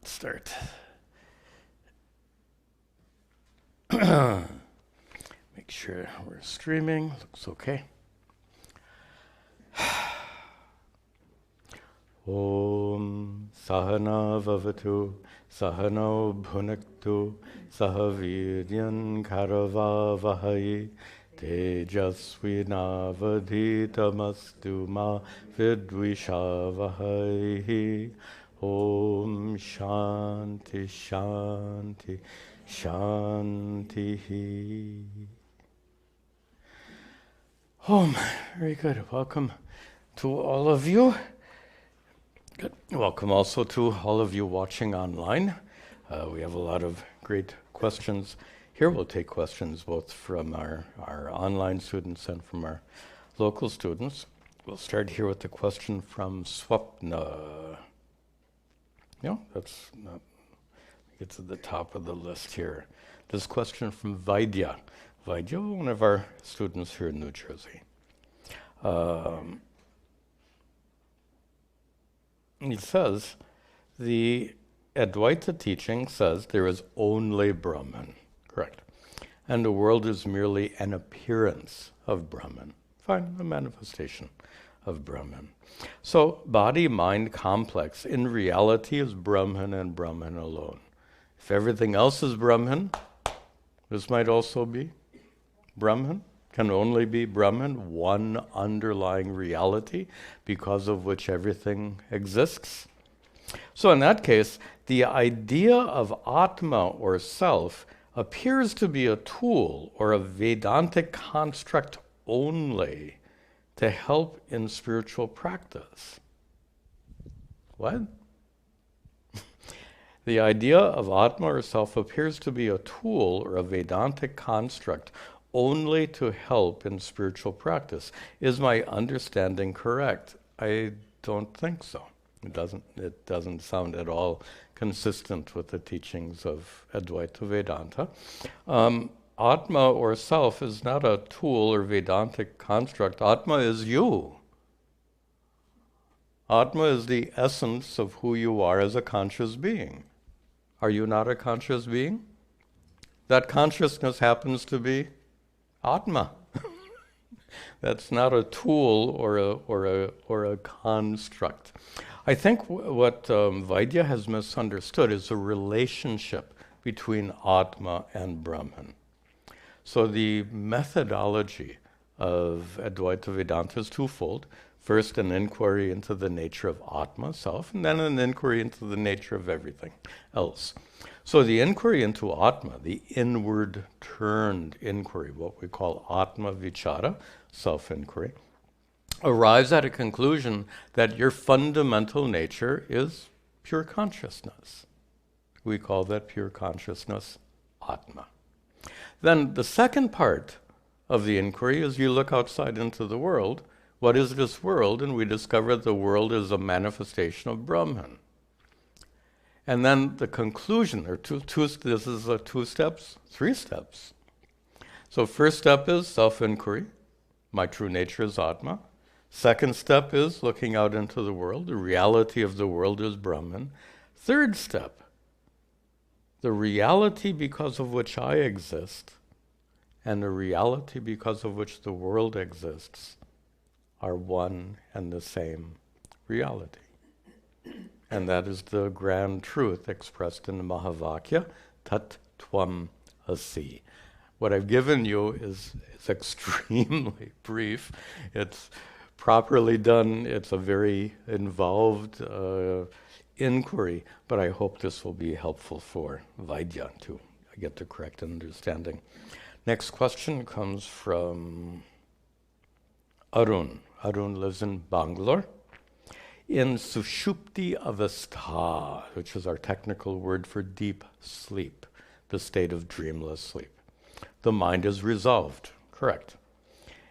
Let's start. Make sure we're streaming. Looks okay. Om Sahana Vavatu Sahano Bhunaktu Sahavidyan Karavavahai Tejasvinavadhitamastu ma vidvishavahai. Om Shanti Shanti Shanti. Very good. Welcome to all of you. Good. Welcome also to all of you watching online. We have a lot of great questions here. We'll take questions both from our online students and from our local students. We'll start here with the question from Swapna. No, that's not. Get to the top of the list here. This question from Vaidya. Vaidya, one of our students here in New Jersey. He says, the Advaita teaching says there is only Brahman, correct? And the world is merely an appearance of Brahman. Fine, a manifestation of Brahman. So body-mind complex in reality is Brahman and Brahman alone. If everything else is Brahman, this might also be Brahman. Can only be Brahman, one underlying reality because of which everything exists. So in that case, the idea of Atma or self appears to be a tool or a Vedantic construct only to help in spiritual practice. What? The idea of Atma or self appears to be a tool or a Vedantic construct only to help in spiritual practice. Is my understanding correct? I don't think so. It doesn't sound at all consistent with the teachings of Advaita Vedanta. Atma or self is not a tool or Vedantic construct. Atma is you. Atma is the essence of who you are as a conscious being. Are you not a conscious being? That consciousness happens to be Atma. That's not a tool or a construct. I think what Vaidya has misunderstood is the relationship between Atma and Brahman. So the methodology of Advaita Vedanta is twofold. First, an inquiry into the nature of Atma, self, and then an inquiry into the nature of everything else. So the inquiry into Atma, the inward-turned inquiry, what we call Atma Vichara, self-inquiry, arrives at a conclusion that your fundamental nature is pure consciousness. We call that pure consciousness Atma. Then the second part of the inquiry is you look outside into the world. What is this world? And we discover the world is a manifestation of Brahman. And then the conclusion, there are this is three steps. So first step is self-inquiry. My true nature is Atma. Second step is looking out into the world. The reality of the world is Brahman. Third step, the reality because of which I exist and the reality because of which the world exists are one and the same reality. And that is the grand truth expressed in the Mahavakya, Tat Tvam Asi. What I've given you is extremely brief. It's properly done. It's a very involved inquiry, but I hope this will be helpful for Vaidya to get the correct understanding. Next question comes from Arun. Arun lives in Bangalore. In Sushupti Avastha, which is our technical word for deep sleep, the state of dreamless sleep, the mind is resolved, correct.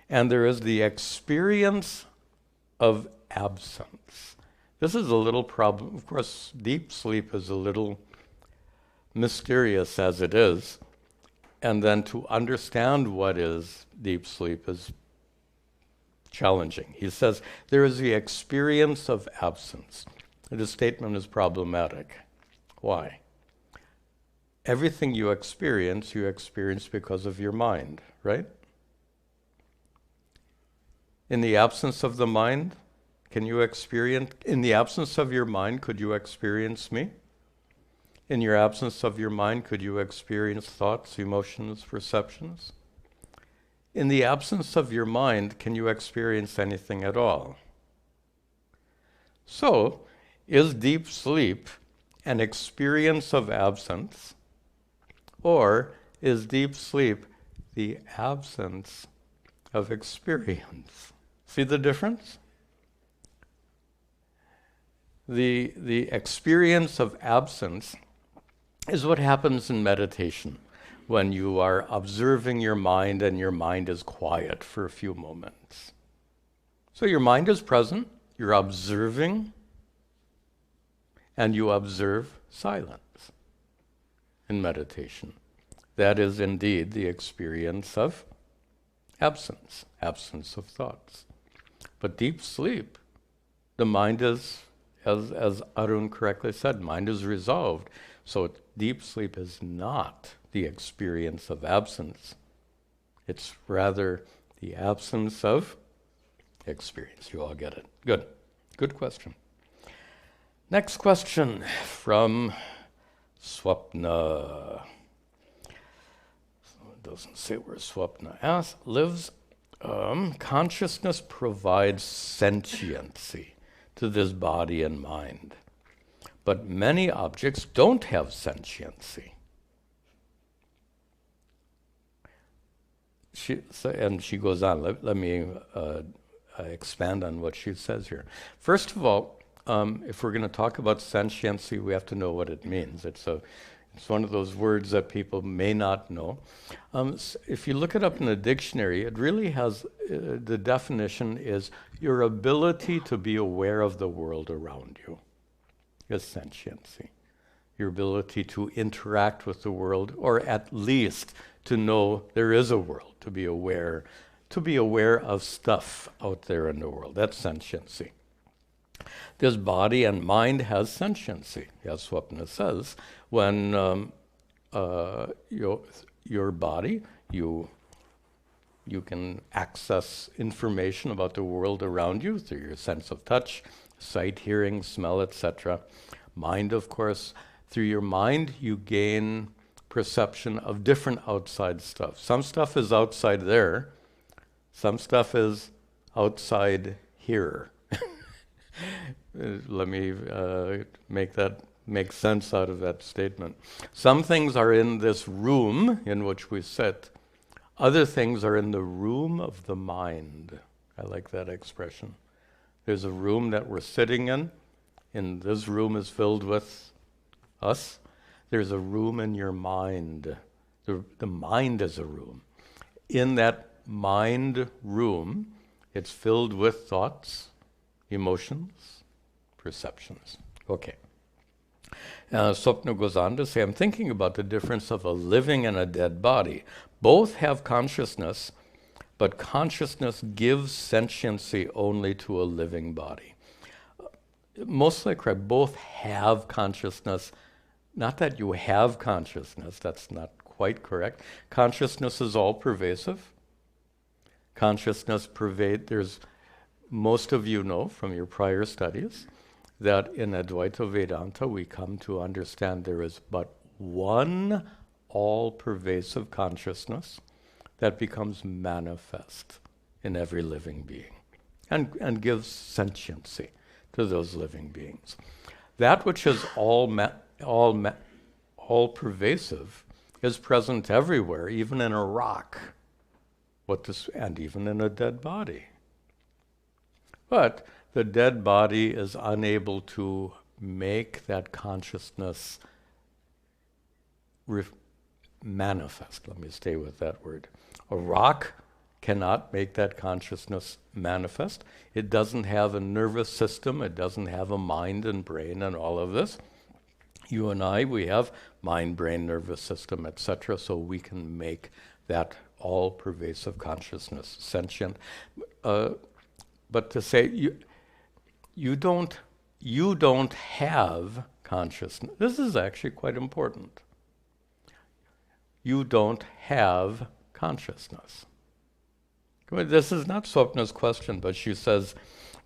And there is the experience of absence. This is a little problem. Of course, deep sleep is a little mysterious as it is. And then to understand what is deep sleep is challenging. He says, there is the experience of absence. The statement is problematic. Why? Everything you experience because of your mind, right? In the absence of the mind, in the absence of your mind, could you experience me? In your absence of your mind, could you experience thoughts, emotions, perceptions? In the absence of your mind, can you experience anything at all? So, is deep sleep an experience of absence, or is deep sleep the absence of experience? See the difference? The experience of absence is what happens in meditation when you are observing your mind and your mind is quiet for a few moments. So your mind is present, you're observing, and you observe silence in meditation. That is indeed the experience of absence of thoughts. But deep sleep, the mind is, as Arun correctly said, mind is resolved. So deep sleep is not the experience of absence. It's rather the absence of experience. You all get it. Good. Good question. Next question from Swapna. It doesn't say where Swapna lives. Consciousness provides sentiency to this body and mind. But many objects don't have sentiency. She goes on. Let me expand on what she says here. First of all, if we're going to talk about sentiency, we have to know what it means. It's one of those words that people may not know. If you look it up in a dictionary, it really has, the definition is your ability to be aware of the world around you is sentiency. Your ability to interact with the world, or at least to know there is a world, to be aware of stuff out there in the world. That's sentiency. This body and mind has sentiency, as Swapna says. When your body, you can access information about the world around you through your sense of touch, sight, hearing, smell, etc. Mind, of course, through your mind you gain perception of different outside stuff. Some stuff is outside there, some stuff is outside here. Let me make sense out of that statement. Some things are in this room in which we sit. Other things are in the room of the mind. I like that expression. There's a room that we're sitting in, and this room is filled with us. There's a room in your mind. The mind is a room. In that mind room, it's filled with thoughts, emotions, perceptions. Okay. Swapna goes on to say, I'm thinking about the difference of a living and a dead body. Both have consciousness, but consciousness gives sentiency only to a living body. Mostly correct. Both have consciousness. Not that you have consciousness. That's not quite correct. Consciousness is all pervasive. Consciousness pervades. Most of you know from your prior studies that in Advaita Vedanta we come to understand there is but one all-pervasive consciousness that becomes manifest in every living being and gives sentiency to those living beings. That which is all-pervasive is present everywhere, even in a rock, and even in a dead body. But the dead body is unable to make that consciousness manifest. Let me stay with that word. A rock cannot make that consciousness manifest. It doesn't have a nervous system. It doesn't have a mind and brain and all of this. You and I, we have mind, brain, nervous system, etc., so we can make that all-pervasive consciousness sentient. But to say you don't have consciousness. This is actually quite important. You don't have consciousness. This is not Swapna's question, but she says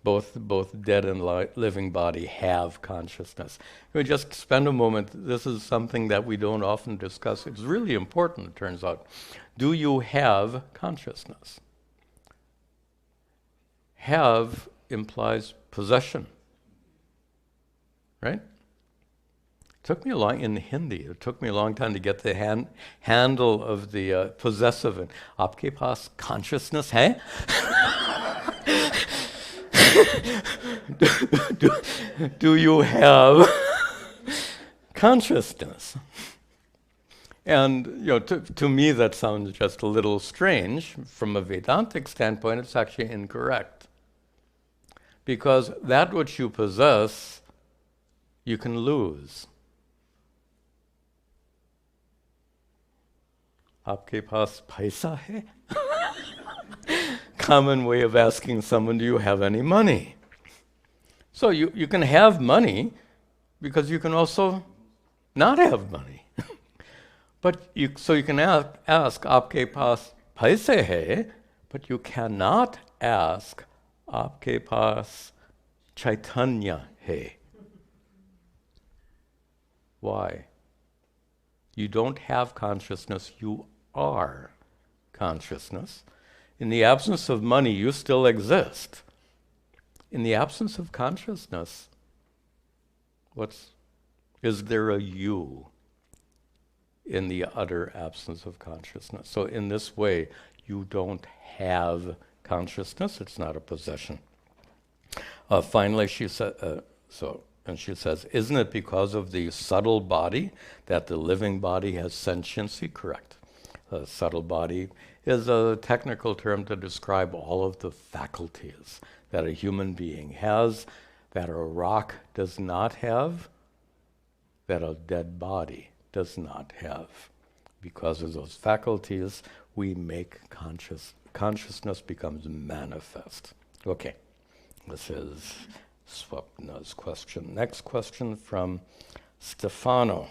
both dead and living body have consciousness. Can we just spend a moment? This is something that we don't often discuss. It's really important, it turns out. Do you have consciousness? Have implies possession, right? In Hindi, it took me a long time to get the handle of the possessive. And aapke paas consciousness hai? do you have consciousness? And to me that sounds just a little strange. From a Vedantic standpoint, it's actually incorrect. Because that which you possess, you can lose. Aapke paas paisa hai? Common way of asking someone, do you have any money? So you can have money because you can also not have money. So you can ask, aapke paas paise hai, but you cannot ask, aapke paas chaitanya hai. Why? You don't have consciousness, you are consciousness. In the absence of money, you still exist. In the absence of consciousness, is there a you in the utter absence of consciousness? So in this way, you don't have consciousness, it's not a possession. Finally, she said, and she says, isn't it because of the subtle body that the living body has sentiency? Correct. Subtle body is a technical term to describe all of the faculties that a human being has, that a rock does not have, that a dead body does not have. Because of those faculties, we make consciousness becomes manifest. Okay, this is Swapna's question. Next question from Stefano.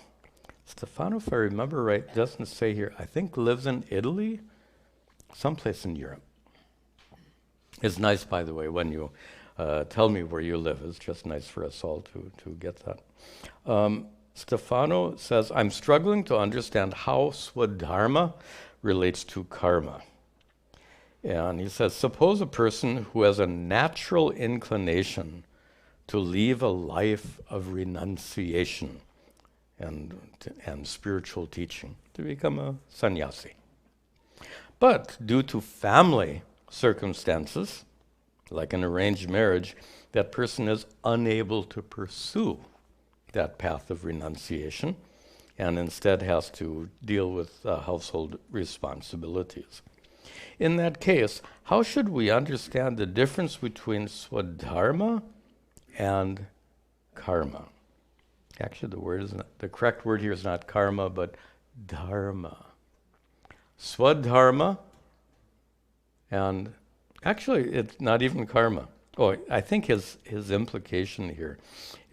Stefano, if I remember right, doesn't say here, I think lives in Italy, someplace in Europe. It's nice, by the way, when you tell me where you live. It's just nice for us all to get that. Stefano says, I'm struggling to understand how svadharma relates to karma. And he says, suppose a person who has a natural inclination to leave a life of renunciation and spiritual teaching, to become a sannyasi. But due to family circumstances, like an arranged marriage, that person is unable to pursue that path of renunciation and instead has to deal with household responsibilities. In that case, how should we understand the difference between svadharma and karma? Actually, the correct word here is not karma, but dharma. Svadharma, and actually it's not even karma. Oh, I think his implication here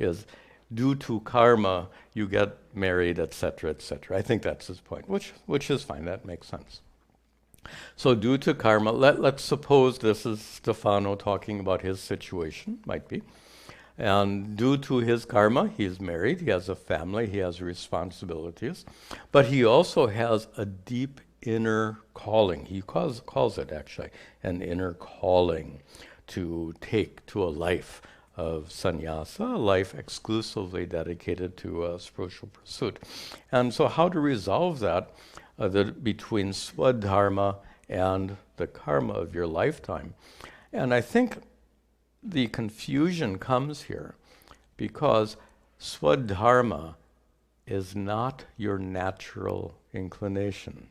is due to karma, you get married, etc., etc. I think that's his point, which is fine, that makes sense. So due to karma, let's suppose this is Stefano talking about his situation, might be. And due to his karma, he's married, he has a family, he has responsibilities, but he also has a deep inner calling. He calls it actually an inner calling to take to a life of sannyasa, a life exclusively dedicated to spiritual pursuit. And so how to resolve that between svadharma and the karma of your lifetime? And I think the confusion comes here because svadharma is not your natural inclination.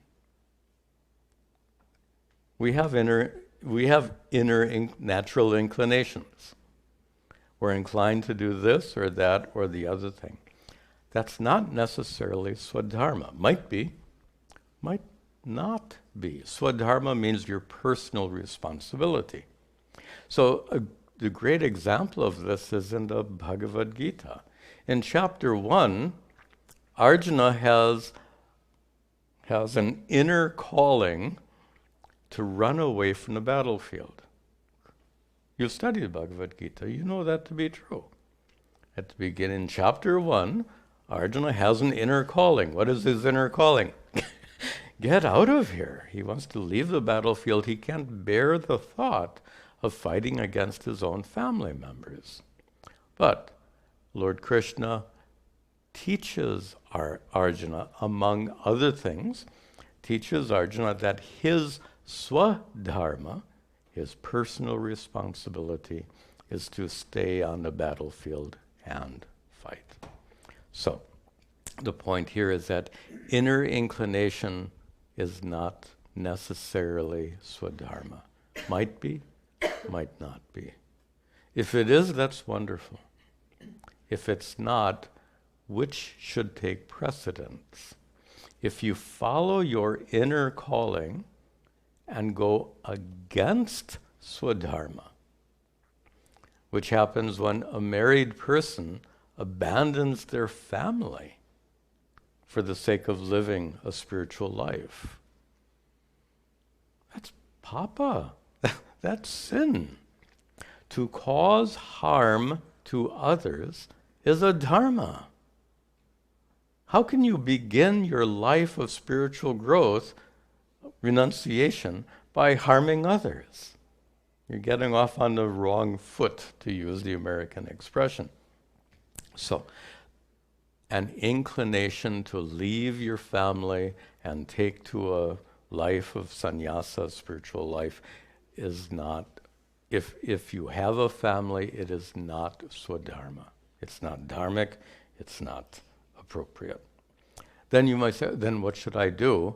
We have inner natural inclinations. We're inclined to do this or that or the other thing. That's not necessarily svadharma. Might be, might not be. Svadharma means your personal responsibility. So the great example of this is in the Bhagavad Gita. In chapter 1, Arjuna has an inner calling to run away from the battlefield. You studied Bhagavad Gita, you know that to be true. At the beginning, chapter 1, Arjuna has an inner calling. What is his inner calling? Get out of here. He wants to leave the battlefield. He can't bear the thought of fighting against his own family members. But Lord Krishna teaches Arjuna, among other things, teaches Arjuna that his svadharma, his personal responsibility, is to stay on the battlefield and fight. So, the point here is that inner inclination is not necessarily svadharma. Might be, might not be. If it is, that's wonderful. If it's not, which should take precedence? If you follow your inner calling and go against svadharma, which happens when a married person abandons their family for the sake of living a spiritual life. That's papa. That's sin. To cause harm to others is a dharma. How can you begin your life of spiritual growth, renunciation, by harming others? You're getting off on the wrong foot, to use the American expression. So, an inclination to leave your family and take to a life of sannyasa, spiritual life, is not, if you have a family, it is not swadharma. It's not dharmic, it's not appropriate. Then you might say, then what should I do?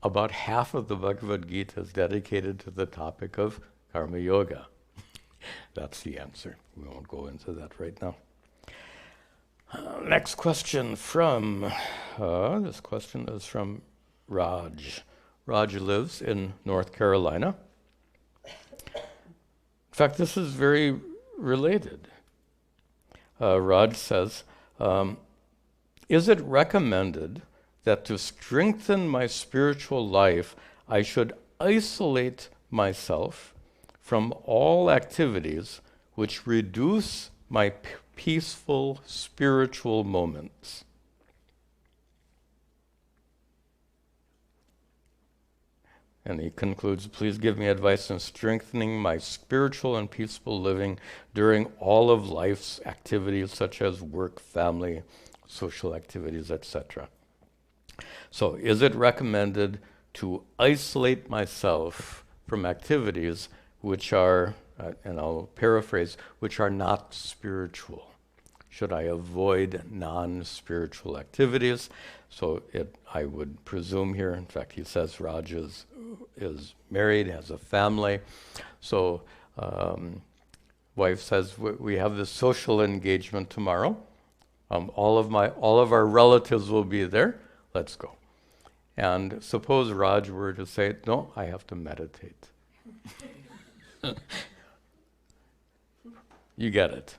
About half of the Bhagavad Gita is dedicated to the topic of karma yoga. That's the answer. We won't go into that right now. Next question from, this question is from Raj. Raj lives in North Carolina. In fact, this is very related. Raj says, is it recommended that to strengthen my spiritual life, I should isolate myself from all activities which reduce my peaceful spiritual moments? And he concludes, please give me advice on strengthening my spiritual and peaceful living during all of life's activities, such as work, family, social activities, etc. So, is it recommended to isolate myself from activities which are, and I'll paraphrase, which are not spiritual? Should I avoid non-spiritual activities? So I would presume here, in fact, he says Raj is married, has a family. So wife says, we have this social engagement tomorrow. All of our relatives will be there. Let's go. And suppose Raj were to say, no, I have to meditate. You get it.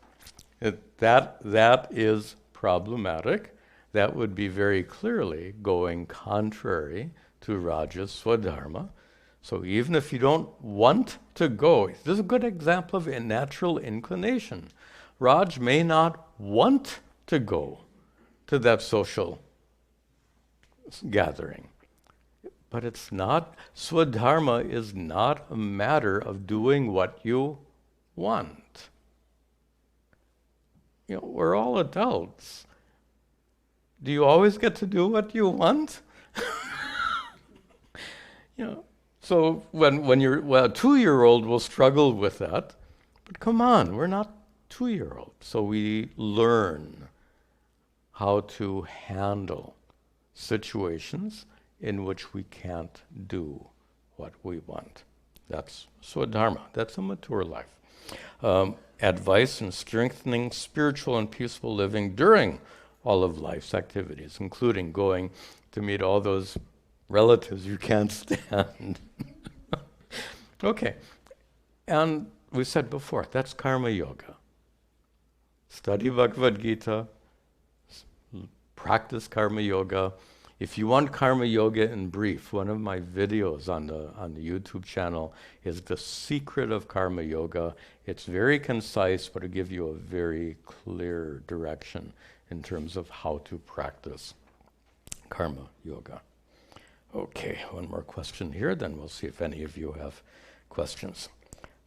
That is problematic. That would be very clearly going contrary to Raj's swadharma. So even if you don't want to go, this is a good example of a natural inclination. Raj may not want to go to that social gathering. But it's not, swadharma is not a matter of doing what you want. You know, we're all adults. Do you always get to do what you want? You know, so when you're, well, a 2-year-old will struggle with that, but come on, we're not 2-year-olds. So we learn how to handle situations in which we can't do what we want. That's swadharma. That's a mature life. Advice in strengthening spiritual and peaceful living during all of life's activities, including going to meet all those relatives you can't stand. Okay. And we said before, that's karma yoga. study Bhagavad Gita, practice karma yoga. If you want karma yoga in brief, one of my videos on the YouTube channel is The Secret of Karma Yoga. It's very concise, but it'll give you a very clear direction in terms of how to practice karma yoga. Okay, one more question here, then we'll see if any of you have questions.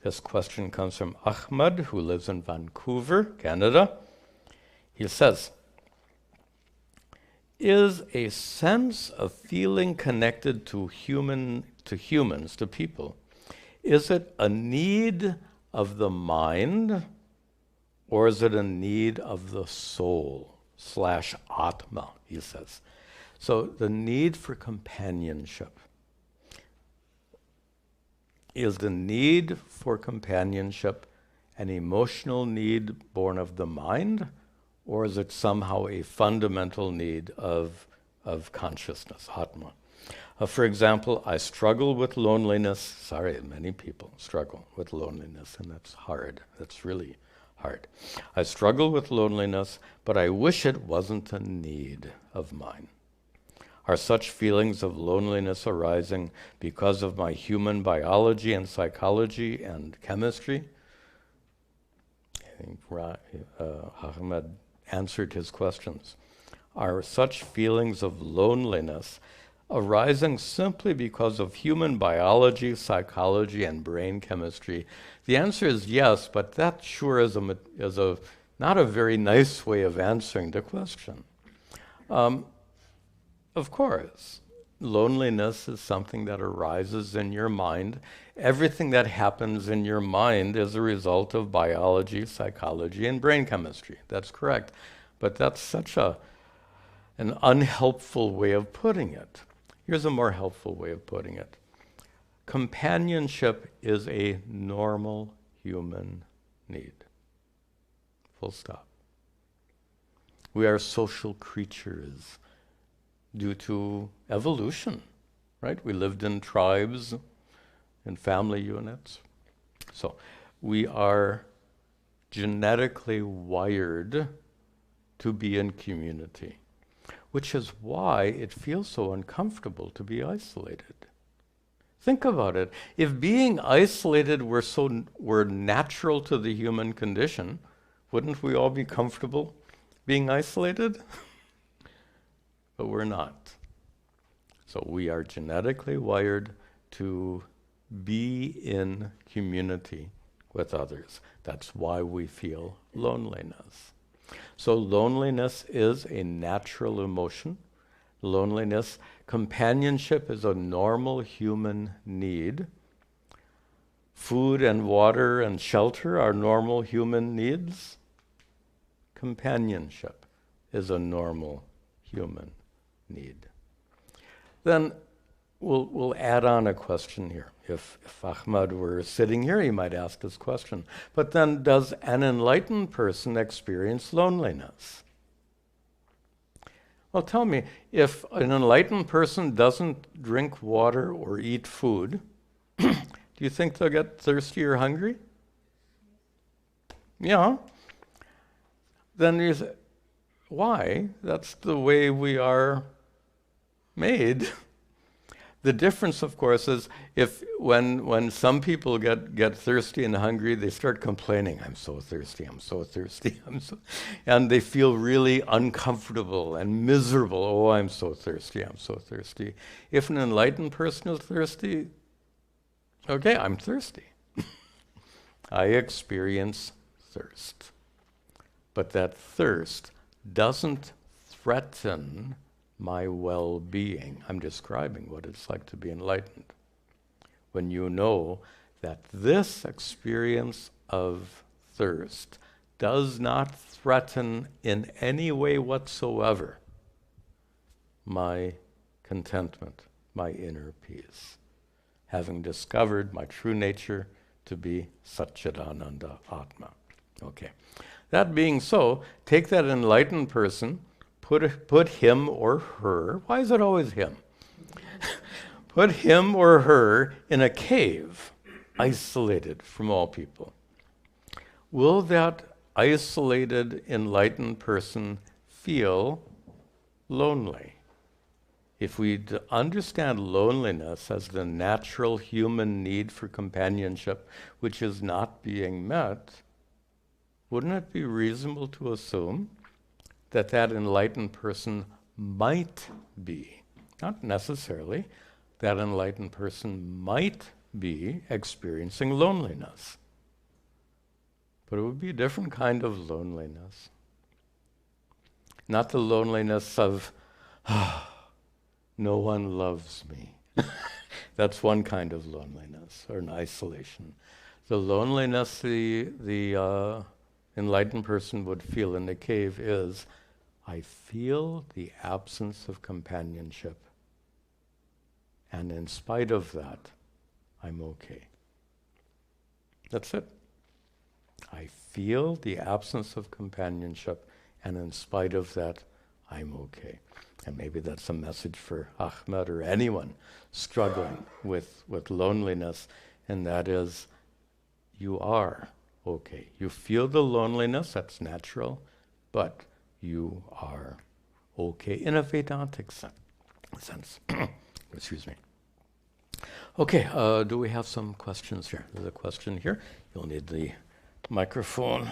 This question comes from Ahmad, who lives in Vancouver, Canada. He says, is a sense of feeling connected to humans, to people, is it a need of the mind, or is it a need of the soul / Atma, he says. So the need for companionship. Is the need for companionship an emotional need born of the mind, or is it somehow a fundamental need of consciousness, Atma? For example, I struggle with loneliness. Sorry, many people struggle with loneliness, and that's hard. That's really hard. I struggle with loneliness, but I wish it wasn't a need of mine. Are such feelings of loneliness arising because of my human biology and psychology and chemistry? I think Ahmed answered his questions. Are such feelings of loneliness arising simply because of human biology, psychology, and brain chemistry? The answer is yes, but that sure is not a very nice way of answering the question. Of course, loneliness is something that arises in your mind. Everything that happens in your mind is a result of biology, psychology, and brain chemistry. That's correct. But that's such an unhelpful way of putting it. Here's a more helpful way of putting it. Companionship is a normal human need. Full stop. We are social creatures due to evolution, right? We lived in tribes, in family units. So we are genetically wired to be in community, which is why it feels so uncomfortable to be isolated. Think about it. If being isolated were natural to the human condition, wouldn't we all be comfortable being isolated? But we're not. So we are genetically wired to be in community with others. That's why we feel loneliness. So loneliness is a natural emotion. Companionship is a normal human need. Food and water and shelter are normal human needs. Companionship is a normal human need. Then we'll add on a question here. If Ahmad were sitting here, he might ask this question. But then, does an enlightened person experience loneliness? Well, tell me, if an enlightened person doesn't drink water or eat food, do you think they'll get thirsty or hungry? Yeah. Then you say, why? That's the way we are made. The difference, of course, is when some people get thirsty and hungry, they start complaining, I'm so thirsty, and they feel really uncomfortable and miserable. Oh, I'm so thirsty. If an enlightened person is thirsty, okay, I'm thirsty. I experience thirst. But that thirst doesn't threaten my well-being. I'm describing what it's like to be enlightened. When you know that this experience of thirst does not threaten in any way whatsoever my contentment, my inner peace, having discovered my true nature to be Satchidananda Atma. Okay. That being so, take that enlightened person, put him or her, why is it always him? Put him or her in a cave, isolated from all people. Will that isolated, enlightened person feel lonely. If we understand loneliness as the natural human need for companionship, which is not being met, wouldn't it be reasonable to assume that that enlightened person might be, not necessarily, that enlightened person might be experiencing loneliness? But it would be a different kind of loneliness. Not the loneliness of, no one loves me. That's one kind of loneliness, or an isolation. The loneliness the enlightened person would feel in the cave is, I feel the absence of companionship. And in spite of that, I'm okay. That's it. I feel the absence of companionship, and in spite of that, I'm okay. And maybe that's a message for Ahmed or anyone struggling with loneliness, and that is, you are okay. You feel the loneliness, that's natural, but you are okay in a Vedantic sense. Excuse me. Okay, do we have some questions here? There's a question here. You'll need the microphone.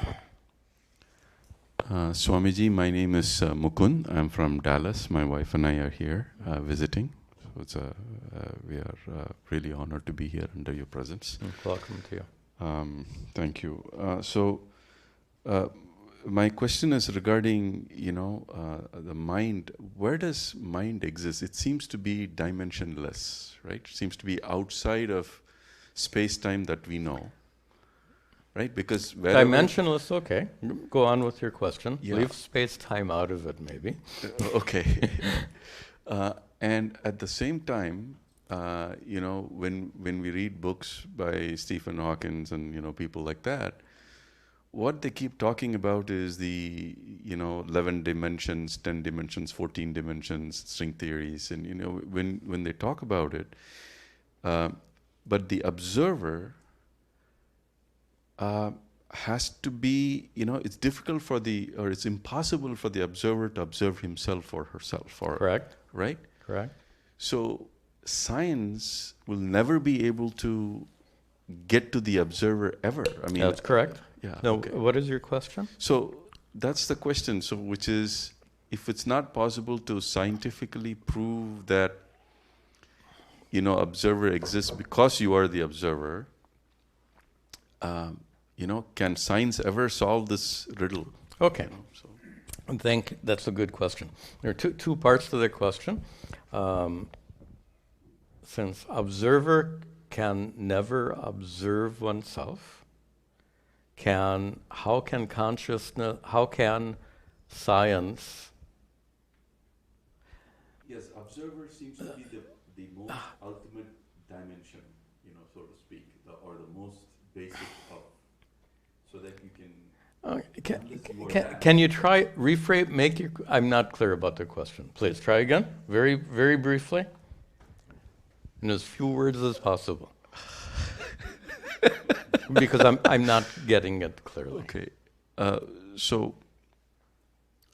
Swamiji, my name is Mukund. I'm from Dallas. My wife and I are here visiting. So it's we are really honored to be here under your presence. Welcome to you. Thank you. So my question is regarding, the mind. Where does mind exist? It seems to be dimensionless, right? It seems to be outside of space-time that we know. Right, because dimensionless, okay. Go on with your question. Yeah. Leave space-time out of it, maybe. Okay. And at the same time, when we read books by Stephen Hawking and people like that, what they keep talking about is the 11 dimensions, 10 dimensions, 14 dimensions, string theories, and when they talk about it, but the observer has to be, it's difficult or it's impossible for the observer to observe himself or herself. Correct. Right? Correct. So science will never be able to get to the observer ever. I mean, that's correct. Yeah. Now, okay. What is your question? So that's the question. So which is, if it's not possible to scientifically prove that, observer exists because you are the observer, can science ever solve this riddle? Okay. I think that's a good question. There are two parts to the question. Since observer can never observe oneself, how can science? Yes, observer seems to be the most ultimate dimension, so to speak, or the most basic of, so that you can. Can you try reframe? I'm not clear about the question. Please try again, very very briefly, in as few words as possible, because I'm not getting it clearly. Okay, so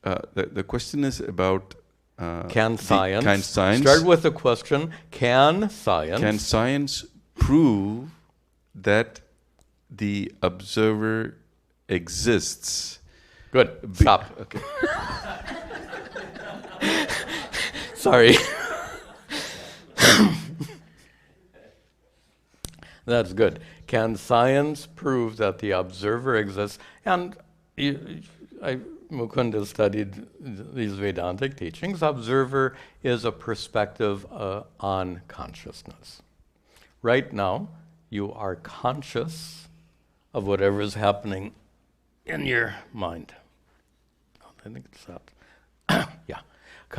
the question is about can science. Can science start with the question? Can science prove that the observer exists? Good. Stop. Okay. Sorry. That's good. Can science prove that the observer exists? And Mukunda studied these Vedantic teachings. Observer is a perspective on consciousness. Right now, you are conscious of whatever is happening in your mind. I think it's that. Yeah.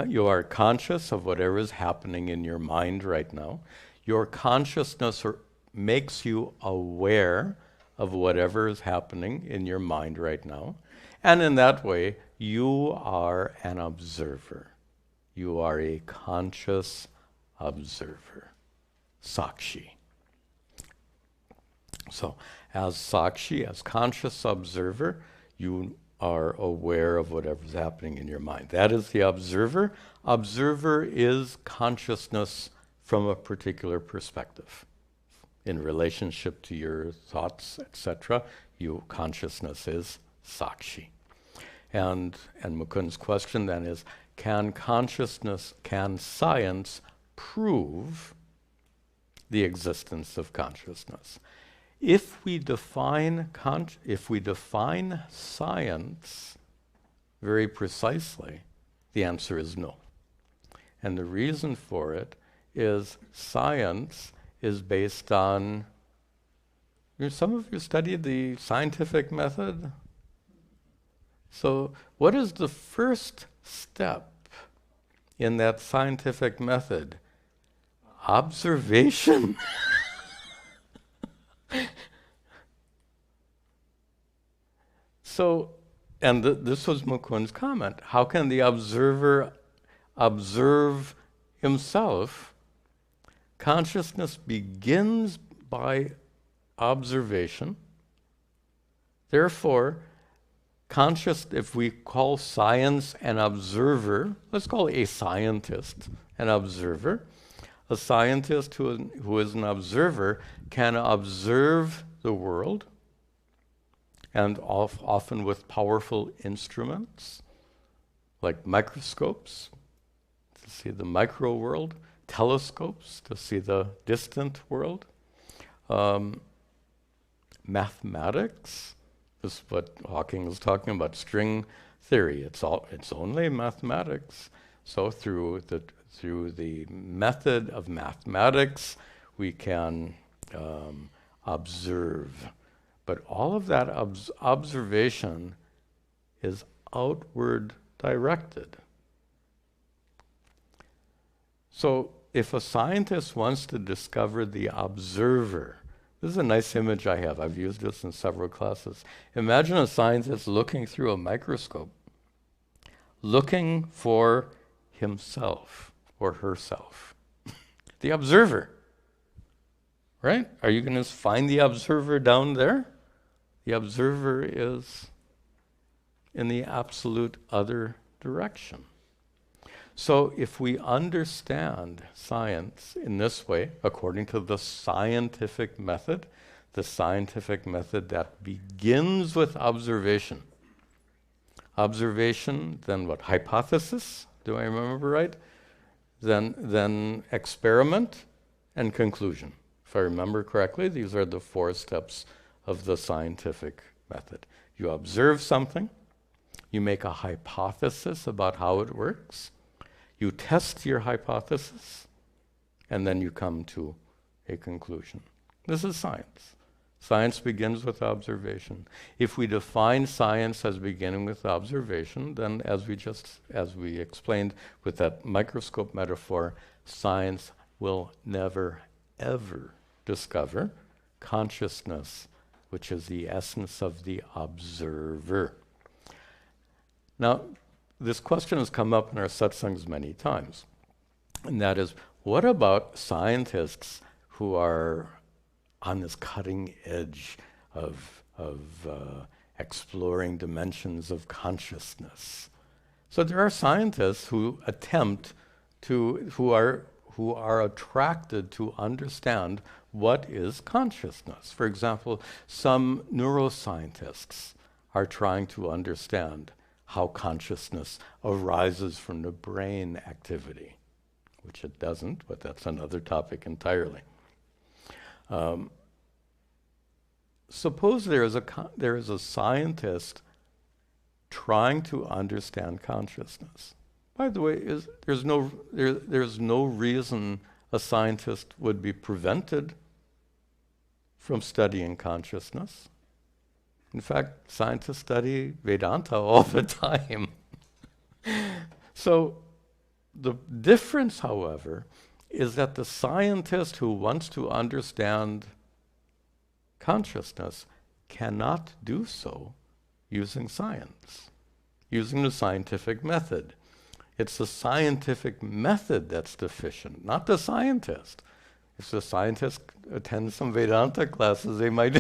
You are conscious of whatever is happening in your mind right now. Your consciousness makes you aware of whatever is happening in your mind right now. And in that way, you are an observer. You are a conscious observer. Sakshi. So, as Sakshi, as conscious observer, you are aware of whatever's happening in your mind. That is the observer. Observer is consciousness from a particular perspective. In relationship to your thoughts, etc., consciousness is sakshi. And Mukund's question then is, can science prove the existence of consciousness? If we define science very precisely, the answer is no. And the reason for it is science is based on, some of you studied the scientific method. So what is the first step in that scientific method? Observation. So, and this was Mukund's comment, how can the observer observe himself? Consciousness begins by observation. Therefore, if we call science an observer, let's call a scientist an observer. A scientist who is an observer can observe the world, and often with powerful instruments, like microscopes to see the micro world, telescopes to see the distant world, mathematics. This is what Hawking was talking about, string theory. It's only mathematics. So through the method of mathematics, we can observe. But all of that observation is outward directed. So if a scientist wants to discover the observer, this is a nice image I have. I've used this in several classes. Imagine a scientist looking through a microscope, looking for himself or herself. The observer, right? Are you going to find the observer down there? The observer is in the absolute other direction. So if we understand science in this way, according to the scientific method that begins with observation. Observation, then what? Hypothesis, do I remember right? Then experiment and conclusion. If I remember correctly, these are the 4 steps of the scientific method. You observe something, you make a hypothesis about how it works, you test your hypothesis, and then you come to a conclusion. This is science. Science begins with observation. If we define science as beginning with observation, then as we explained with that microscope metaphor, science will never, ever discover consciousness, which is the essence of the observer. Now, this question has come up in our satsangs many times, and that is, what about scientists who are on this cutting edge of exploring dimensions of consciousness? So there are scientists who who are attracted to understand what is consciousness. For example, some neuroscientists are trying to understand how consciousness arises from the brain activity, which it doesn't, but that's another topic entirely. Suppose there is a scientist trying to understand consciousness. By the way, there's no reason a scientist would be prevented from studying consciousness. In fact, scientists study Vedanta all the time. So the difference, however, is that the scientist who wants to understand consciousness cannot do so using science, using the scientific method. It's the scientific method that's deficient, not the scientist. If the scientist attends some Vedanta classes, they might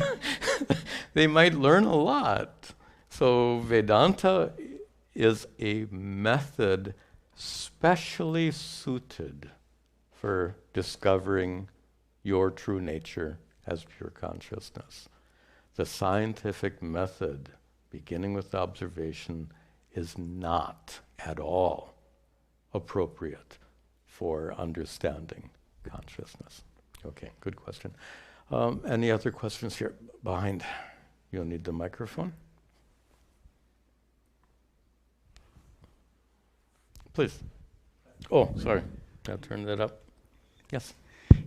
they might learn a lot. So Vedanta is a method specially suited for discovering your true nature as pure consciousness. The scientific method, beginning with observation, is not at all appropriate for understanding consciousness. Okay, good question. Any other questions here behind? You'll need the microphone. Please. Oh, sorry. I'll turn that up. Yes.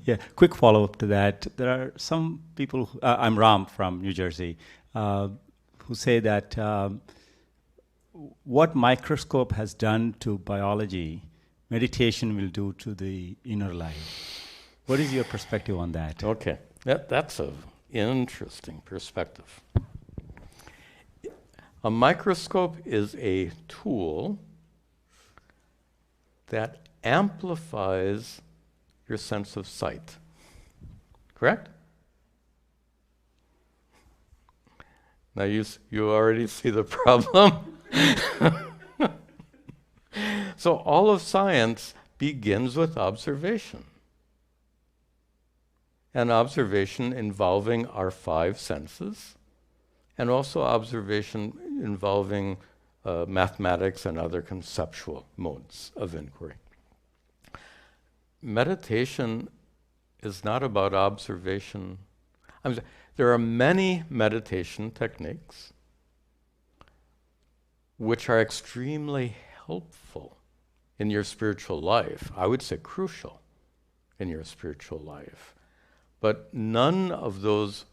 Yeah, quick follow-up to that. There are some people, I'm Ram from New Jersey, who say that what microscope has done to biology, meditation will do to the inner life. What is your perspective on that? Okay, that's an interesting perspective. A microscope is a tool that amplifies your sense of sight. Correct? Now you already see the problem. So all of science begins with observation. And observation involving our five senses, and also observation involving mathematics and other conceptual modes of inquiry. Meditation is not about observation. There are many meditation techniques which are extremely helpful in your spiritual life. I would say crucial in your spiritual life. But none of those,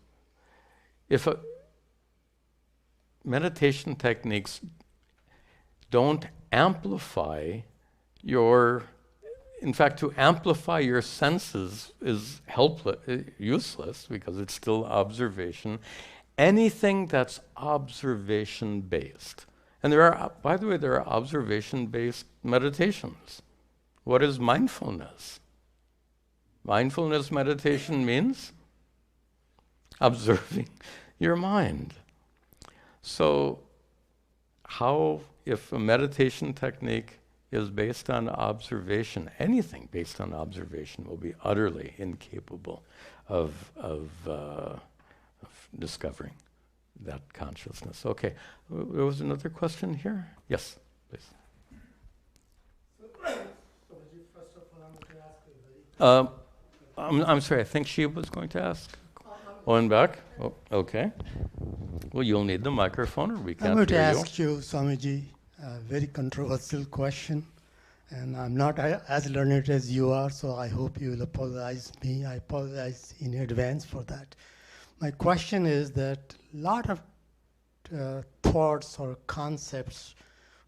meditation techniques don't amplify in fact, to amplify your senses is useless, because it's still observation. Anything that's observation-based. And by the way, there are observation-based meditations. What is mindfulness? Mindfulness meditation means observing your mind. So if a meditation technique is based on observation, anything based on observation will be utterly incapable of discovering that consciousness. Okay, there was another question here? Yes, please. First of all, I'm sorry, I think she was going to ask. On back? Oh, okay. Well, you'll need the microphone, or we can't I'm going to hear you. ask you, Swamiji, a very controversial question. And I'm not as learned as you are, so I hope you will apologize me. I apologize in advance for that. My question is that a lot of thoughts or concepts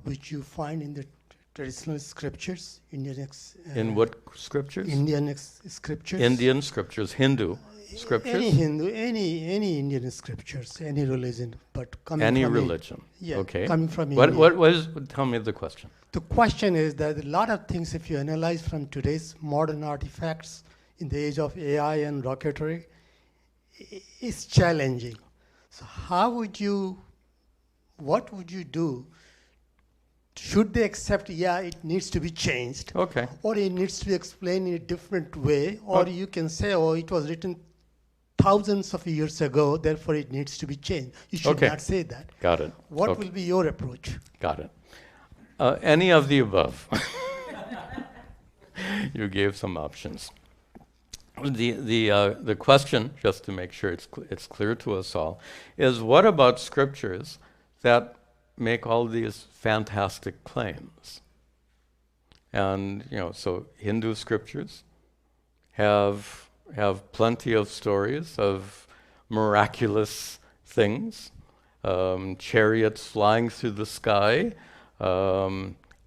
which you find in the traditional scriptures, In what scriptures? Indian scriptures. Indian scriptures, Hindu scriptures? Any Hindu, any Indian scriptures, any religion, but coming Any from religion. Yeah, Okay. coming from What India. tell me the question. The question is that a lot of things, if you analyze from today's modern artifacts in the age of AI and rocketry, is challenging. So what would you do? Should they accept, it needs to be changed? Okay. Or it needs to be explained in a different way? Or you can say, it was written thousands of years ago, therefore it needs to be changed. You should not say that. Got it. What will be your approach? Got it. Any of the above. You gave some options. The question, just to make sure it's clear to us all, is what about scriptures that make all these fantastic claims? And so Hindu scriptures have plenty of stories of miraculous things, chariots flying through the sky,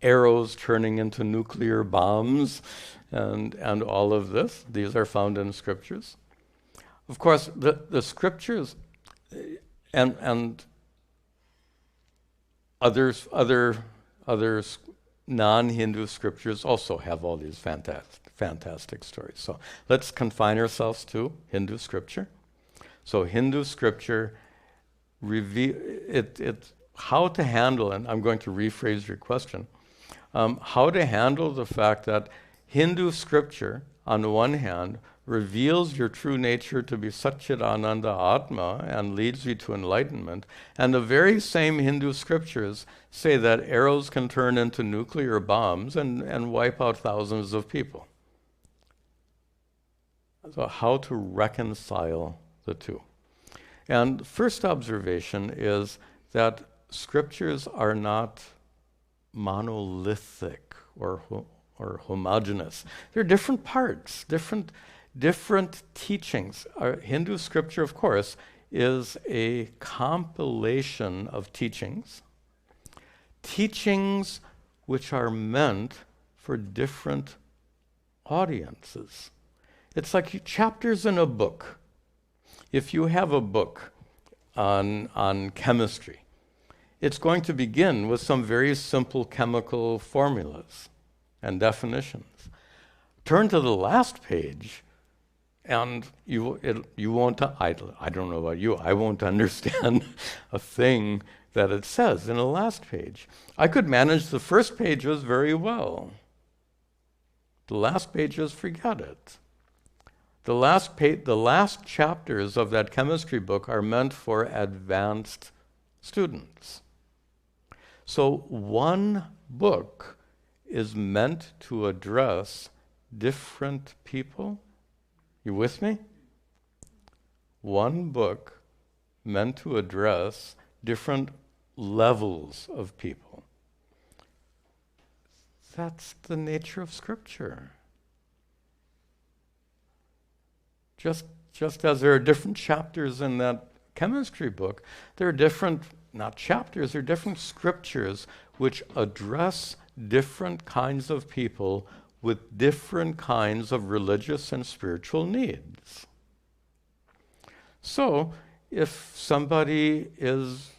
arrows turning into nuclear bombs, and all of this. These are found in scriptures. Of course, the scriptures and other non-Hindu scriptures also have all these fantastic stories. So let's confine ourselves to Hindu scripture. So Hindu scripture how to handle, and I'm going to rephrase your question, how to handle the fact that Hindu scripture, on the one hand, reveals your true nature to be Satchidananda Atma and leads you to enlightenment, and the very same Hindu scriptures say that arrows can turn into nuclear bombs and wipe out thousands of people. So how to reconcile the two? And first observation is that scriptures are not monolithic or homogeneous. They're different parts, different teachings. Hindu scripture, of course, is a compilation of teachings which are meant for different audiences. It's like chapters in a book. If you have a book on chemistry, it's going to begin with some very simple chemical formulas and definitions. Turn to the last page, and you won't, I don't know about you, I won't understand a thing that it says in the last page. I could manage the first pages very well. The last pages, forget it. The last chapters of that chemistry book are meant for advanced students. So one book is meant to address different people. You with me? One book meant to address different levels of people. That's the nature of scripture. Just as there are different chapters in that chemistry book, there are different, not chapters, there are different scriptures which address different kinds of people with different kinds of religious and spiritual needs. So, if somebody is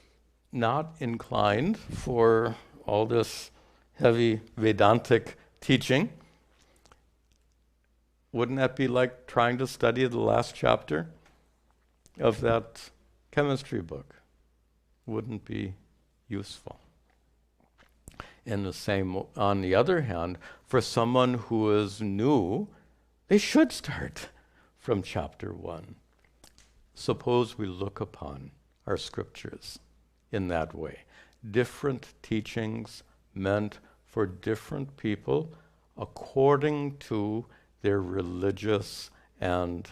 not inclined for all this heavy Vedantic teaching, wouldn't that be like trying to study the last chapter of that chemistry book? Wouldn't be useful. In the same, on the other hand, for someone who is new, they should start from chapter 1. Suppose we look upon our scriptures in that way. Different teachings meant for different people according to their religious and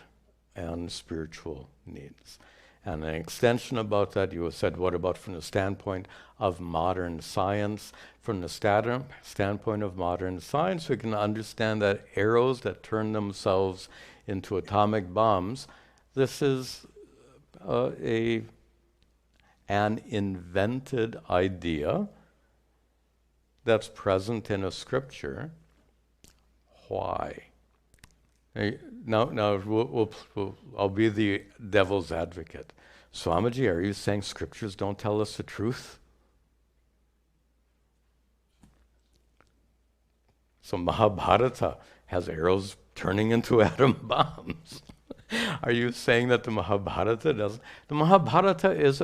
spiritual needs. And an extension about that, you said, what about from the standpoint of modern science? From the standpoint of modern science, we can understand that arrows that turn themselves into atomic bombs, this is an invented idea that's present in a scripture. Why? Now I'll be the devil's advocate. Swamiji, are you saying scriptures don't tell us the truth? So Mahabharata has arrows turning into atom bombs. Are you saying that the Mahabharata doesn't? The Mahabharata is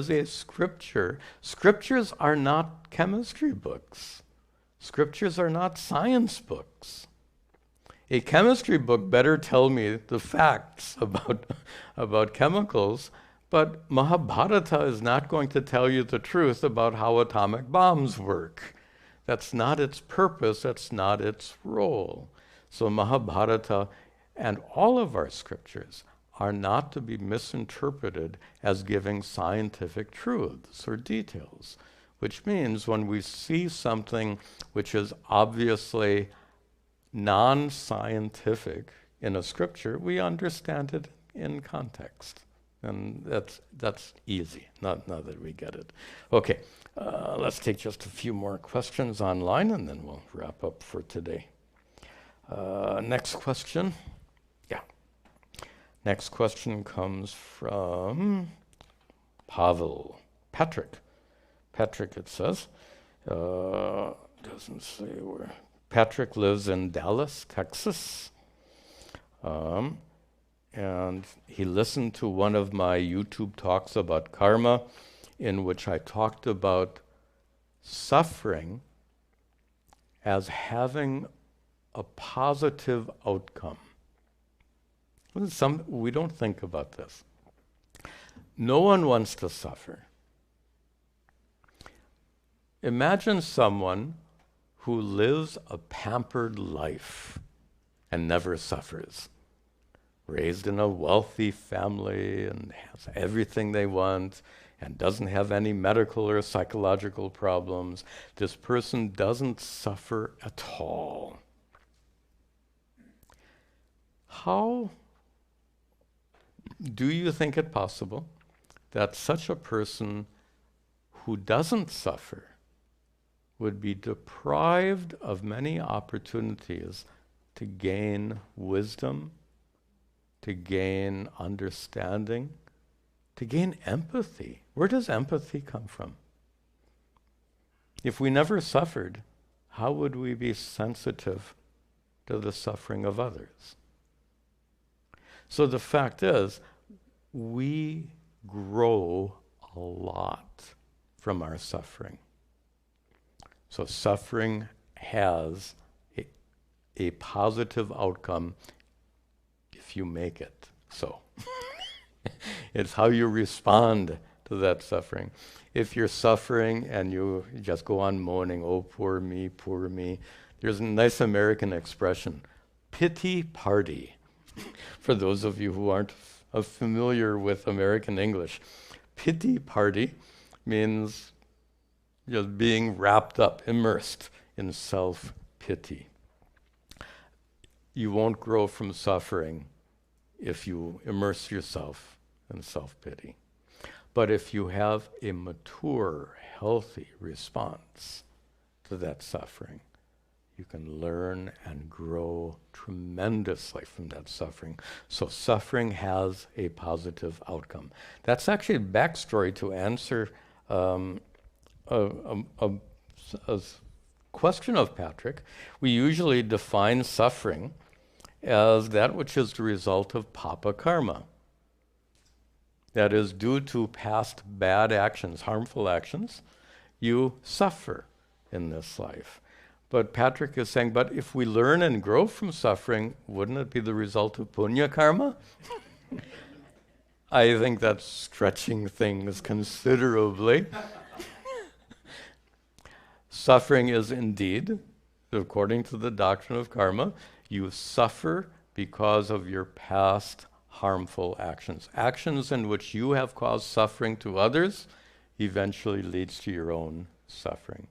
a scripture. Scriptures are not chemistry books. Scriptures are not science books. A chemistry book better tell me the facts about chemicals, but Mahabharata is not going to tell you the truth about how atomic bombs work. That's not its purpose, that's not its role. So Mahabharata and all of our scriptures are not to be misinterpreted as giving scientific truths or details, which means when we see something which is obviously non-scientific in a scripture, we understand it in context. And that's easy, not that we get it. Okay, let's take just a few more questions online and then we'll wrap up for today. Next question. Yeah. Next question comes from Patrick, it says. Doesn't say where. Patrick lives in Dallas, Texas. And he listened to one of my YouTube talks about karma. in which I talked about suffering as having a positive outcome. We don't think about this. No one wants to suffer. Imagine someone who lives a pampered life and never suffers. Raised in a wealthy family and has everything they want and doesn't have any medical or psychological problems. This person doesn't suffer at all. How do you think it possible that such a person who doesn't suffer would be deprived of many opportunities to gain wisdom, to gain understanding, to gain empathy? Where does empathy come from? If we never suffered, how would we be sensitive to the suffering of others? So the fact is, we grow a lot from our suffering. So suffering has a positive outcome if you make it so. It's how you respond to that suffering. If you're suffering and you just go on moaning, oh, poor me, there's a nice American expression, pity party. For those of you who aren't familiar with American English, pity party means just being wrapped up, immersed in self-pity. You won't grow from suffering if you immerse yourself in self-pity. But if you have a mature, healthy response to that suffering, you can learn and grow tremendously from that suffering. So suffering has a positive outcome. That's actually a backstory to answer a question of Patrick. We usually define suffering as that which is the result of papa karma. That is, due to past bad actions, harmful actions, you suffer in this life. But Patrick is saying, but if we learn and grow from suffering, wouldn't it be the result of punya karma? I think that's stretching things considerably. Suffering is indeed, according to the doctrine of karma, you suffer because of your past harmful actions. Actions in which you have caused suffering to others eventually leads to your own suffering.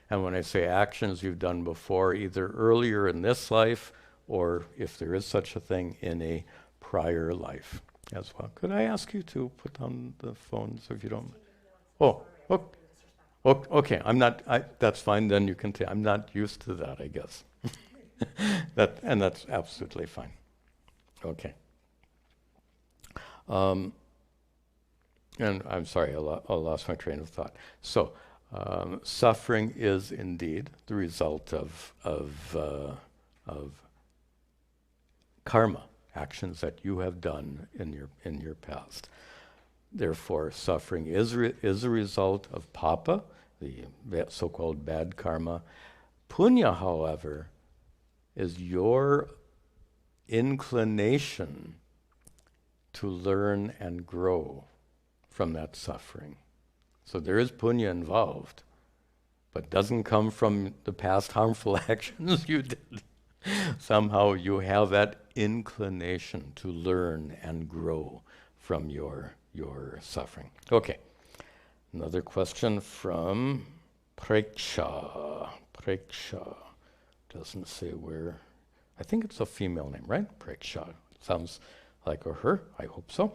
And when I say actions you've done before, either earlier in this life or, if there is such a thing, in a prior life as well. Could I ask you to put down the phones if you don't? Okay. That's fine. Then you can. I'm not used to that, I guess. That's absolutely fine. Okay. And I'm sorry, I lost my train of thought. So. Suffering is indeed the result of karma, actions that you have done in your past. Therefore, suffering is a result of papa, the so-called bad karma. Punya, however, is your inclination to learn and grow from that suffering. So there is punya involved, but doesn't come from the past harmful actions you did. Somehow you have that inclination to learn and grow from your suffering. Okay, another question from Preksha. Preksha doesn't say where. I think it's a female name, right? Preksha. Sounds like a her. I hope so.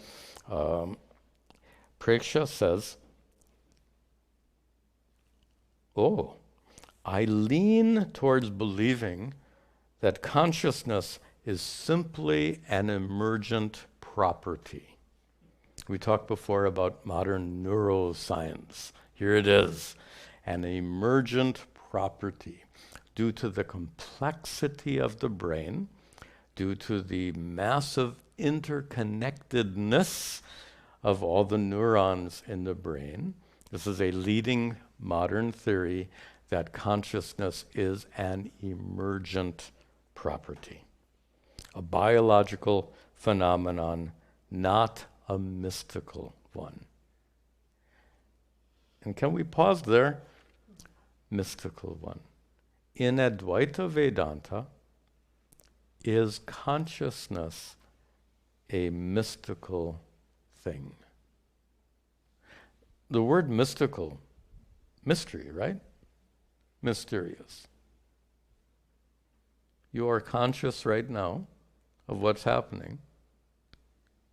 Preksha says, I lean towards believing that consciousness is simply an emergent property. We talked before about modern neuroscience. Here it is, an emergent property due to the complexity of the brain, due to the massive interconnectedness of all the neurons in the brain, This is a leading modern theory that consciousness is an emergent property, a biological phenomenon, not a mystical one. And can we pause there? Mystical one. In Advaita Vedanta, is consciousness a mystical thing? The word mystical, mystery, right? Mysterious. You are conscious right now of what's happening.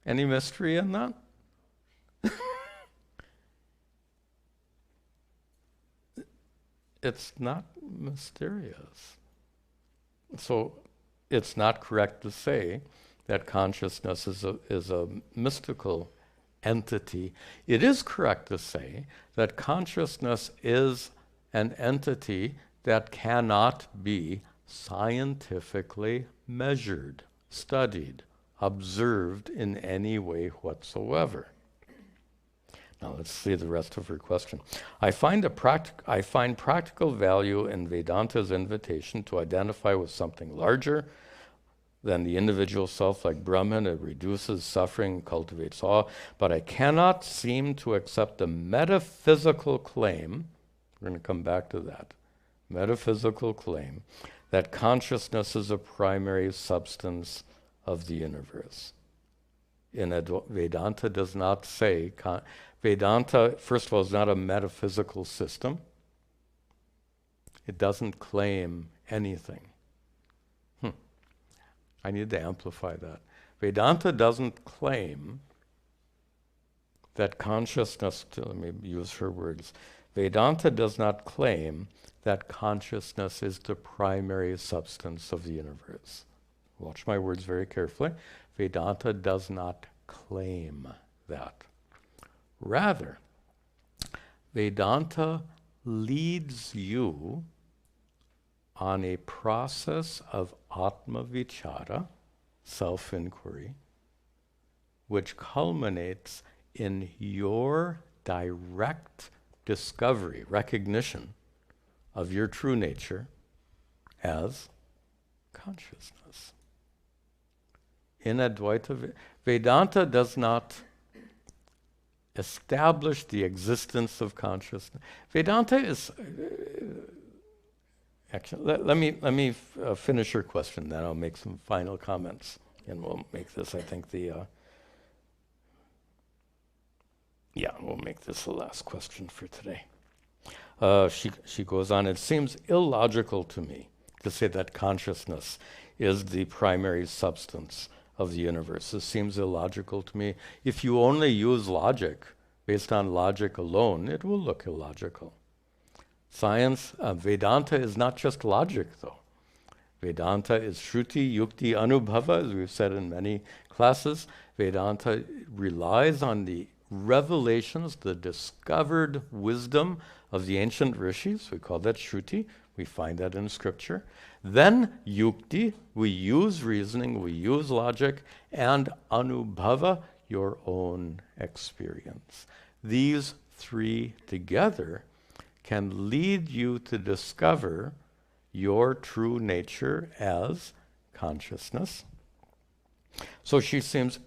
Any mystery in that? It's not mysterious. So it's not correct to say that consciousness is a mystical entity. It is correct to say that consciousness is an entity that cannot be scientifically measured, studied, observed in any way whatsoever. Now let's see the rest of her question. I find practical value in Vedanta's invitation to identify with something larger than the individual self, like Brahman. It reduces suffering, cultivates awe, but I cannot seem to accept the metaphysical claim, we're going to come back to that, metaphysical claim that consciousness is a primary substance of the universe. Vedanta does not say, Vedanta, first of all, is not a metaphysical system. It doesn't claim anything. I need to amplify that. Vedanta doesn't claim that consciousness, let me use her words, Vedanta does not claim that consciousness is the primary substance of the universe. Watch my words very carefully. Vedanta does not claim that. Rather, Vedanta leads you on a process of Atma vichara, self-inquiry, which culminates in your direct discovery, recognition of your true nature as consciousness. In Advaita, Vedanta does not establish the existence of consciousness. Vedanta is... Actually, let me finish your question, then I'll make some final comments, and we'll make this, I think, we'll make this the last question for today. She goes on, it seems illogical to me to say that consciousness is the primary substance of the universe. It seems illogical to me. If you only use logic, based on logic alone, it will look illogical. Science, Vedanta is not just logic, though. Vedanta is Shruti, Yukti, Anubhava, as we've said in many classes. Vedanta relies on the revelations, the discovered wisdom of the ancient rishis. We call that Shruti. We find that in scripture. Then Yukti, we use reasoning, we use logic, and Anubhava, your own experience. These three together can lead you to discover your true nature as consciousness. So she says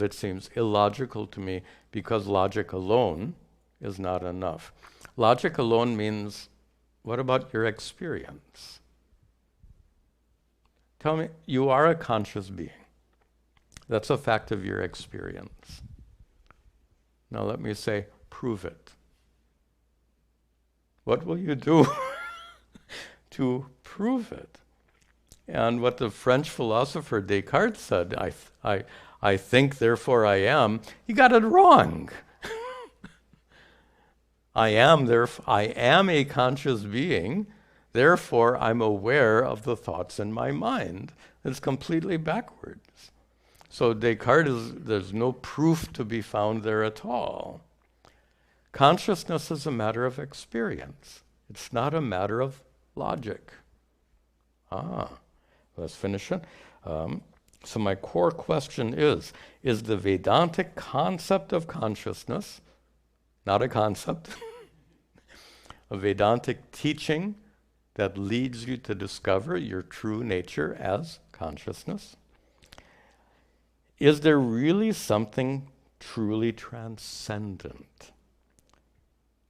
it seems illogical to me because logic alone is not enough. Logic alone means, what about your experience? Tell me, you are a conscious being. That's a fact of your experience. Now let me say, prove it. What will you do to prove it? And what the French philosopher Descartes said, I think, therefore I am, he got it wrong. I am a conscious being, therefore I'm aware of the thoughts in my mind. It's completely backwards. So Descartes, there's no proof to be found there at all. Consciousness is a matter of experience. It's not a matter of logic. Let's finish it. So my core question is the Vedantic concept of consciousness, not a concept. A Vedantic teaching that leads you to discover your true nature as consciousness. Is there really something truly transcendent?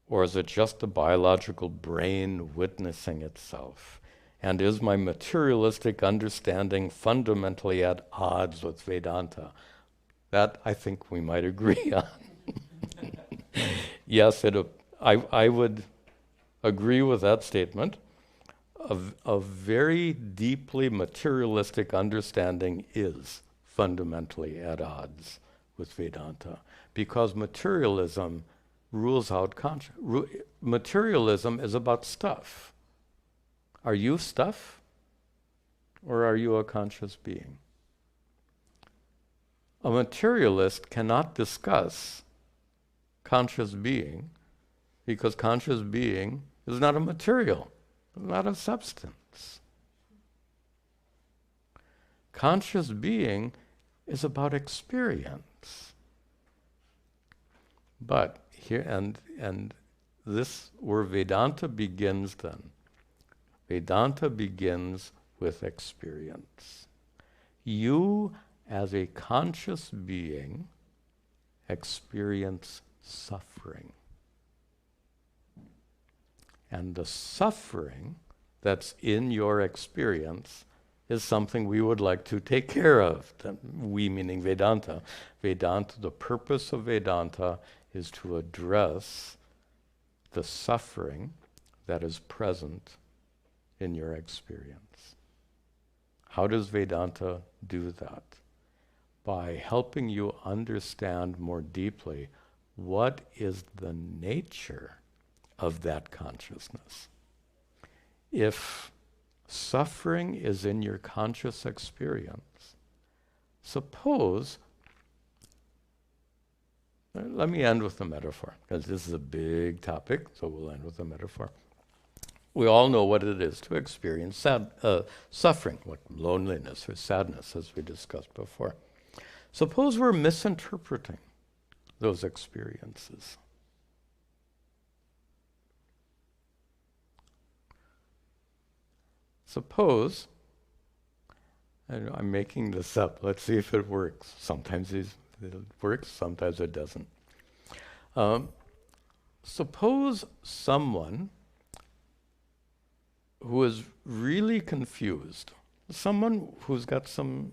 Or is it just the biological brain witnessing itself? And is my materialistic understanding fundamentally at odds with Vedanta? That I think we might agree on. Yes, I would agree with that statement. A very deeply materialistic understanding is fundamentally at odds with Vedanta, because materialism rules out materialism is about stuff. Are you stuff, or are you a conscious being? A materialist cannot discuss conscious being because conscious being is not a material, not a substance. Conscious being is about experience. But here, and this, where Vedanta begins then. Vedanta begins with experience. You, as a conscious being, experience suffering. And the suffering that's in your experience is something we would like to take care of. We meaning Vedanta. Vedanta, the purpose of Vedanta is to address the suffering that is present in your experience. How does Vedanta do that? By helping you understand more deeply what is the nature of that consciousness. If suffering is in your conscious experience, suppose, let me end with a metaphor, because this is a big topic, so we'll end with a metaphor. We all know what it is to experience suffering, like loneliness or sadness, as we discussed before. Suppose we're misinterpreting those experiences. Suppose, I'm making this up, let's see if it works. Sometimes it works, sometimes it doesn't. Suppose someone who is really confused, someone who's got some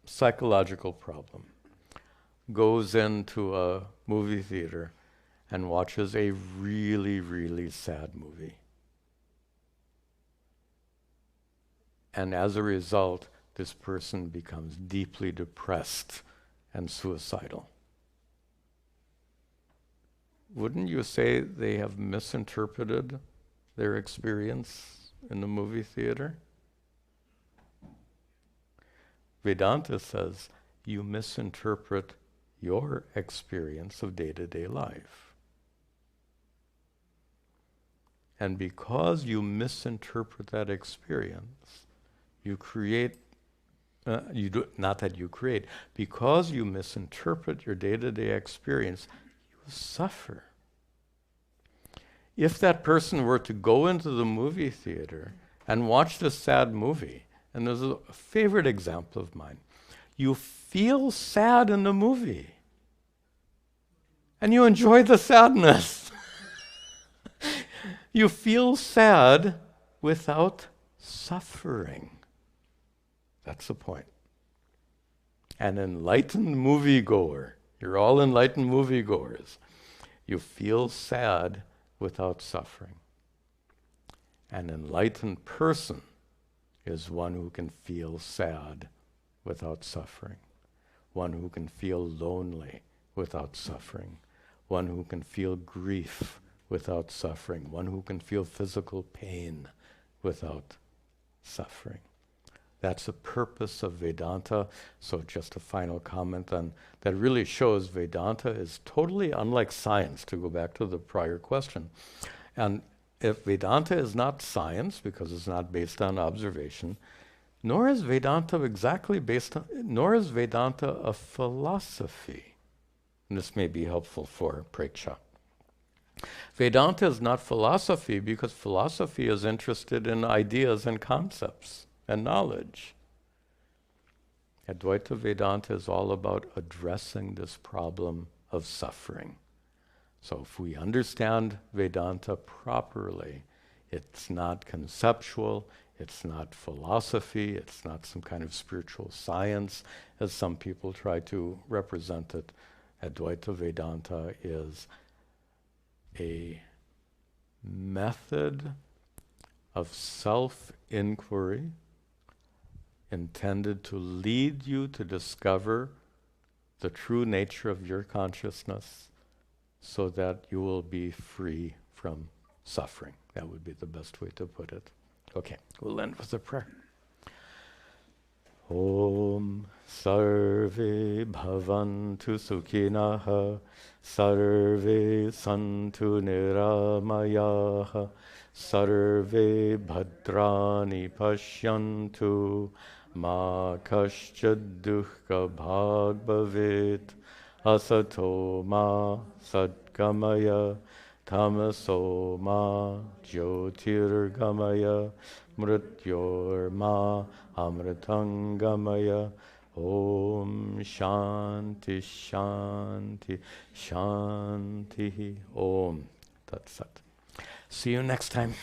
psychological problem, goes into a movie theater and watches a really, really sad movie. And as a result, this person becomes deeply depressed and suicidal. Wouldn't you say they have misinterpreted their experience in the movie theater? Vedanta says you misinterpret your experience of day-to-day life. And because you misinterpret that experience, you create, because you misinterpret your day-to-day experience, you suffer. If that person were to go into the movie theater and watch this sad movie, and there's a favorite example of mine, you feel sad in the movie, and you enjoy the sadness. You feel sad without suffering. That's the point. An enlightened moviegoer, you're all enlightened moviegoers, you feel sad without suffering. An enlightened person is one who can feel sad without suffering, one who can feel lonely without suffering, one who can feel grief without suffering, one who can feel physical pain without suffering. That's the purpose of Vedanta. So just a final comment on that really shows Vedanta is totally unlike science, to go back to the prior question. And if Vedanta is not science, because it's not based on observation, nor is Vedanta a philosophy. And this may be helpful for Preksha. Vedanta is not philosophy, because philosophy is interested in ideas and concepts and knowledge. Advaita Vedanta is all about addressing this problem of suffering. So if we understand Vedanta properly, it's not conceptual, it's not philosophy, it's not some kind of spiritual science, as some people try to represent it. Advaita Vedanta is a method of self-inquiry intended to lead you to discover the true nature of your consciousness so that you will be free from suffering. That would be the best way to put it. Okay, we'll end with a prayer. Om Sarve Bhavantu Sukhinaha Sarve Santu Niramayaha Sarve Bhadrani Pashyantu Ma Kaschad Dukkha Bhag Bhavet Asato Ma Satgamaya Tamaso Ma Jyotirgamaya Mrityor Ma Amritangamaya. Om Shanti Shanti Shanti. Om Tat Sat. See you next time.